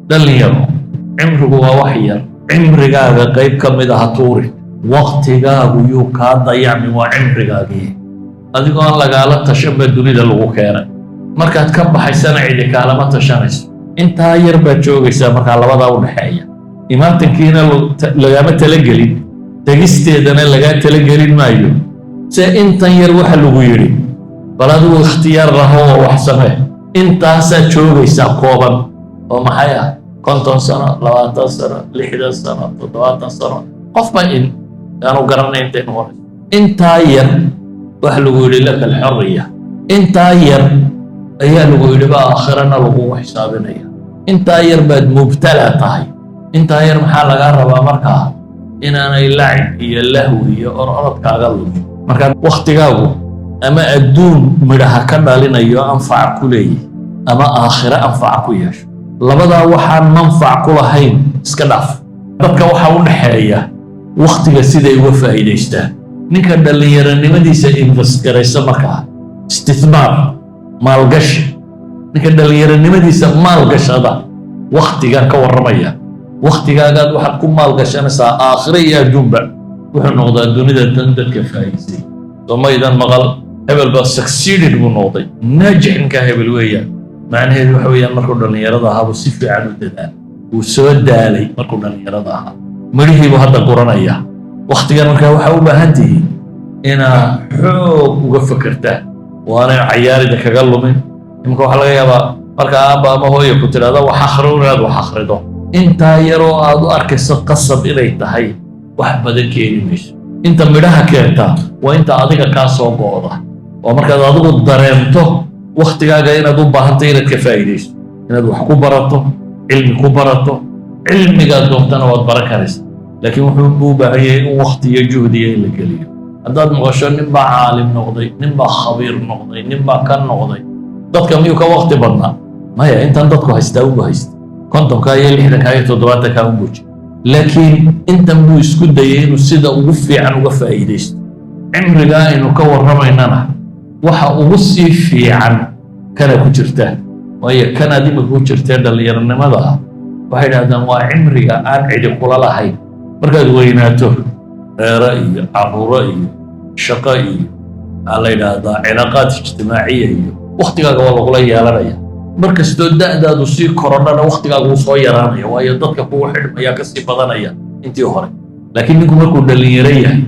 dhalinyaro cimrigu waa wax yar cimrigaaga qayb ka mid ah tuuri waqtigaagu yuu kaa dayacmi waa cimrigaagii adigoo aan lagaala tashanba dunida lagu keenay markaad ka baxaysana cidi kaalama tashanayso intaa yar baad joogaysaa markaa labadaa u dhexeeya imaatankiina lagama talagelin tegisteedana lagaa talagelin maayo se intan yar waxa lagu yidhi bal adigu ikhtiyaar laho oo wax samee intaasaad joogaysaa kooban oo maxay ah 50 sano 20 sano 60 sano 70 sano qofba in aanu garanay intay noqonayso intaa yar waxa lagu yidhi laka alxurriya intaa yar ayaa lagu yidhi ba aakhirana lagu xisaabinaya intaa yar baad mubtala tahay intaa yar maxaa laga rabaa markaa inaanay lacib iyo lahwi iyo orodkaaga lumin markaa waqtigaagu ama adduun midhaha ka dhalinayo anfac ku leeyahay ama aakhira anfac ku yeesho labadaa waxaan manfac ku lahayn iska dhaaf dadka waxaa u dhexeeya waqtiga siday uga faa'iidaystaan ninka dhallinyaronimadiisa invest garaysa markaa istithmaar maalgashi ninka dhallinyaronimadiisa maalgashada waqtigan ka warramaya waqtigaagaad waxaad ku maalgashanaysaa aakhira iyo adduunba wuxuu noqdaa dunida dan dadka faa'iidsay somaydan maqal hebel baa succeeded buu noqday naajix ninkaa hebel weeyaan macnaheedu waxa weeyaan markuu dhallinyarada ahaa buu si fiican u dadaal wuu soo daalay markuu dhallinyarada ahaa midhihii buu hadda guranaya waqtigan markaa waxaa u baahan tihiin inaad xoog uga fakertaan waanay cayaarida kaga lumin imika waxaa laga yaabaa marka aabba ama hooya ku tidhahda wax akhri inaad wax akhrido intaa yaroo aad u arkayso qasab inay tahay wax badan keeni mayso inta midhaha keentaa waa inta adiga kaa soo go'da waa markaad adigu dareemto waqtigaaga inaad u baahantay inaad ka faa'iidayso inaad wax ku barato cilmi ku barato cilmigaad doontana waad baran karaysa laakiin wuxuu u baahan yahay in waqti iyo juhdiya in la geliyo haddaad maqasho nin baa caalim noqday nin baa khabiir noqday nin baa ka noqday dadka miyuu ka waqti badnaa maya intan dadku haystaa unbu haysta 50 iyo 60 iyo 70 unbu jira laakiin intan buu isku dayay inuu sida ugu fiican uga faa'iidaysto cimriga aynu ka warramaynana waxa ugu sii fiican kana ku jirtaa waayo kanaad imika ku jirtee dhallinyaronimada ah waxay idhahdaan waa cimriga aan cidi kula lahayn markaad weynaato reero iyo caruuro iyo shaqo iyo maxaa la yidhaahdaa cilaaqaad ijtimaaciya iyo waqtigaaga waa lagula yeelanaya markastoo da'daadu sii korodhana waqtigaagu wuu soo yaraanaya waayo dadka kugu xidhmayaa ka sii badanaya intii hore laakiin ninku markuu dhallinyaro yahay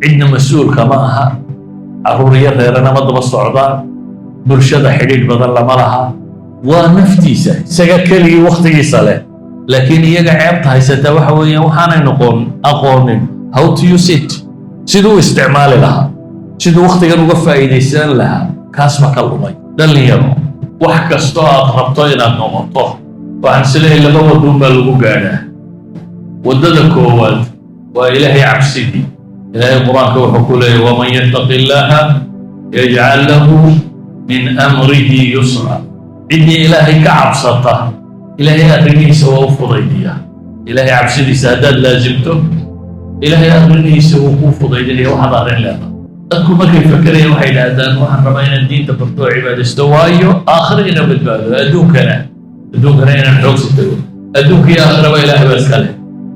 cidna mas-uulka ma aha carruur iyo reerana ma daba socdaan bulshada xidhiidh badan lama laha waa naftiisa isaga keligii waqtigiisa leh laakiin iyaga ceebta haysataa waxa weeyaan waxaanay aqoonin how to use it siduu u isticmaali lahaa siduu waqtigan uga faa'iidaysan lahaa kaas ma ka lumay dhallinyaro wax kastoo aad rabto inaad noqoto waxaan isleeyahay laba waddoon baa lagu gaadhaa waddada koowaad waa ilaahay cabsidii ilaahay qur-aanka wuxuu ku leeyahy waman yattaqi illaaha yajcal lahu min amrihi yusra ciddii ilaahay ka cabsata ilaahay arrimihiisa waa u fudaydiya ilaahay cabsidiisa haddaad laasimto ilaahay arrimihiisa wuu kuu fudaydinaya waxaad arrin leedahay dadku markay fakerayaan waxay idhaahdaan waxaan rabaa inaan diinta barto oo cibaadaysto waayo aakhira inaan badbaado adduunkana inaan xoogsito adduunka iyo aakhiraba ilaahay baa iska leh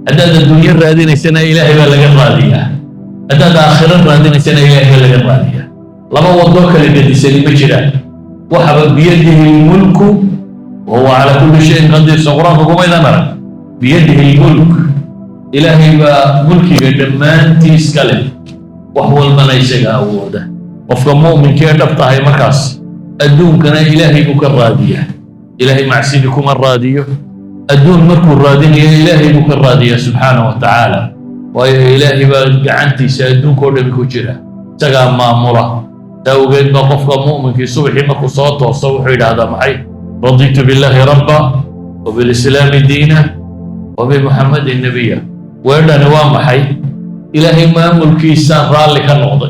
haddaad adduunyo raadinaysana ilaahay baa laga raadiyaa haddaad aakhiro raadinaysana ilaahay baa laga raadiyaa laba wadoo kala gedisani ma jiraan waxaba biyadihi lmulku wahuwa calaa kulli shayin qadiir soo qur-aanka kumaydan arag biyadihi lmulk ilaahay baa mulkiga dhammaantii iska leh wax walbana isaga awooda qofka mu'minkee dhab tahay markaas adduunkana ilaahay buu ka raadiyaa ilaahay macsidi kuma raadiyo adduun markuu raadinayo ilaahay buu ka raadiyaa subxaanahu wa tacaala waayo ilaahay baa gacantiisa adduunkao dhami ku jira isagaa maamula taa ogeed baa qofka mu'minkii subaxii markuu soo tooso wuxuu yidhaahdaa maxay raditu billaahi rabba وبالإسلام دينا وبمحمد النبي وإننا وامحي إلهي ما ملكي سان رالك النقضي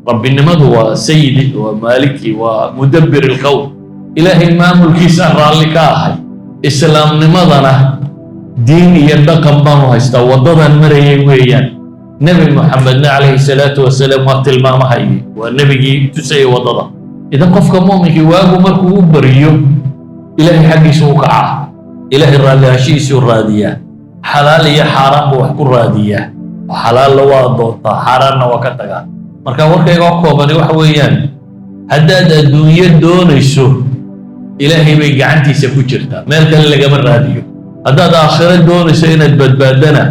رب النمد وسيدي ومالكي ومدبر الكون إلهي ما ملكي سان رالك آحي إسلام نمضنا دين يدقم بانو هستا وضضا مريي ويان نبي محمد عليه الصلاة والسلام وقت المامحي والنبي تسعي وضضا إذا قفك مؤمنك واقو مركو بريو إلهي حقي سوكعا إلهي الرالي هشيسي الرادية حلال يا حرام وحكو الرادية وحلال لو أضوطا حرام وكتغا مركا وركا يقوكو بني وحويان هداد الدنيا دون يسو إلهي بيقعنتي سكو جرتا مالك اللي قبل راديو هداد آخرة دون يسو إنت بدبادنا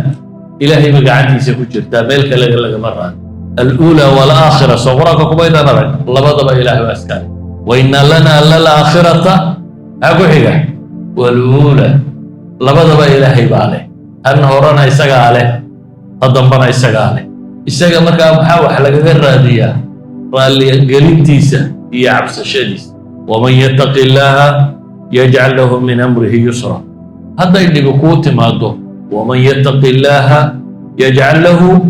إلهي بيقعنتي سكو جرتا مالك اللي قبل راديو الأولى والآخرة صغرك كبيرا نرك الله بضب إلهي وأسكال وإن لنا للآخرة أقو حقا والأولى لبضب إلهي بالي أنه رانا يساق عليه قدنبنا يساق عليه يساق مركا محاوح لك الرادية رالي قليل تيسا هي عبس الشديس ومن يتق الله يجعل له من أمره يسرا هذا اللي بقوت ماده ومن يتق الله يجعل له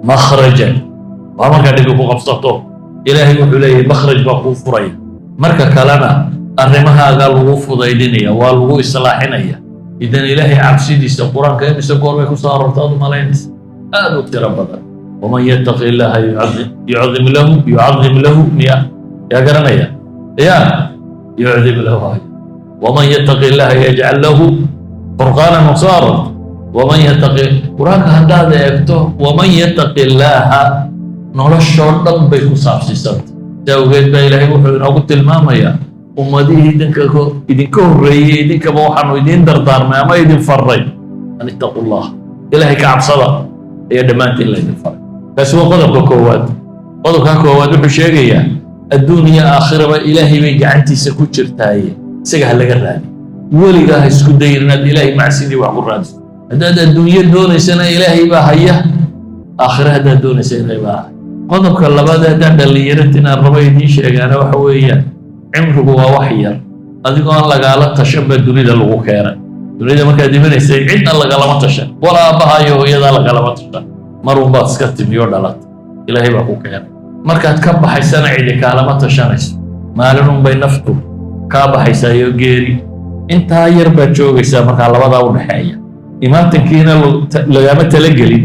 مخرجا ومركا اللي بقو قبصته إلهي وحليه مخرج بقو فريا مركا كلنا أرمها قال وفو ضيدينيا والوغو إصلاحينيا إذن إلهي عبسيديس القرآن كيف يسكور بيكو صار ارتاض ملاينس هذا اقتربضا ومن يتق الله يعظم له مئة يا قرنيا يا يعظم له هاي ومن يتق الله يجعل له فرقانا مصارا ومن يتق قرآن هذا يكتب ومن يتق الله نرشور دم بيكو صابسي سبت جاوغيت با إلهي وحوين أقول المامية أمديه إذن كهرية إذن كبوحان وإذن دردار ما إذن فري أن اتقوا الله إلهي كعب صدا هي دمانت إلا إذن فري بس هو قدر كواد قدر كان كواد وحشيقيا الدنيا آخرة إلهي بيقعنتي سكوتشر تاي سيقها لك الرادي ولقاها يسكو ديرنا إلهي مع سيدي وعقل رادي هذا الدنيا دون سنة إلهي باهية آخرة هذا دون سنة باهية قدر كاللبادة هذا اللي يرتنا الرباية دي شيئا وحويا عمره هو وحيا أذيك أن لقالت تشبه الدنيا اللي كيرا الدنيا ما كان دمنا يستيقظ عندنا لقالة تشبه ولا بها يدا لقالة تشبه مرون بات سكت ميور دلات إلهي بقو كيرا مركات كب حيسان عيدي كالما تشانيس مالون بين نفتو كاب حيسا يوغيري انت يربا جوغيسا مركا لبدا ودخايا إمام تنكينا لغاما تلقلين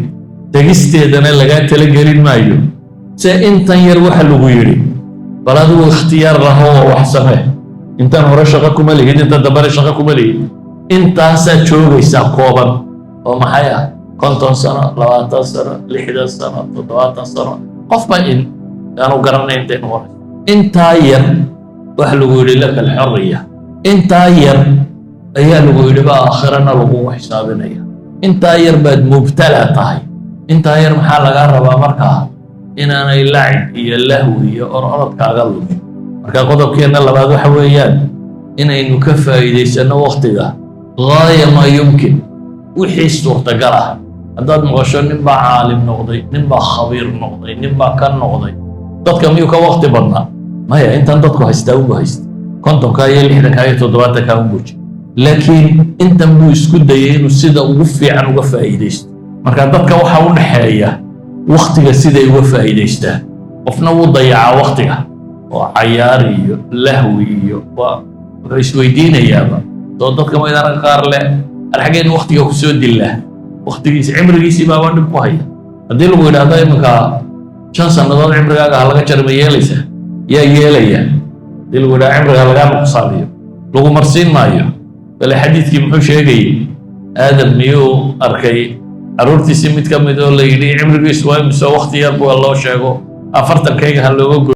تجستيدنا لغا تلقلين مايو سا انت يروح لغويري بلادو اختيار رهو وحسنه انت هورا شقاكم لي انت دبر شقاكم لي انت ساتشوغيسا كوبان ومحيا كنتون سنة 20 سنة 60 سنة 70 سنة قفبا إن كانوا قرنين تنور انت ير وحلقوا لك الحرية انت ير ايا لقوا لبا آخرنا لقوا حسابنا انت ير باد مبتلى طاي انت ير محال قربا مركا إن أنا اللعب هي اللهو هي أرهرت كأقل مركا قدب كينا لبعض حويان إن إنه كفى إذا سنة وقتها غاية ما يمكن وحيس تغتقرها هذا مغشون نبا عالم نقضي نبا خبير نقضي نبا كان نقضي ضدك ميوكا وقت بدنا ما هي أنت ضدك هستوى هست كنتم كاي اللي إحنا كاي تضبطك كان بوج لكن أنت مو يسكت ديين وسيدا وقفي عن وقفة إيديست مركا ضدك وحاول حياة وقتها سيدا يوفى إيديستا قفنا وضيع وقتها وعياري لهوي ويسويدين يابا ضدك ما إذا قار له الحاجين وقتها كسود الله وقتها عمرك سيبا وانك وهي هذي لو قلنا هذا يمكا شان سنة عمرك هذا كشرم يليسه يا يليا هذي لو قلنا عمرك هذا مقصادي لو مرسين مايو فالحديث كي محوش يجي آدم ميو أركي أرورتي سميت كم يدور لي عمرك يسوي مسوا وقت يربو الله شاقو أفرت الكيك هاللوجو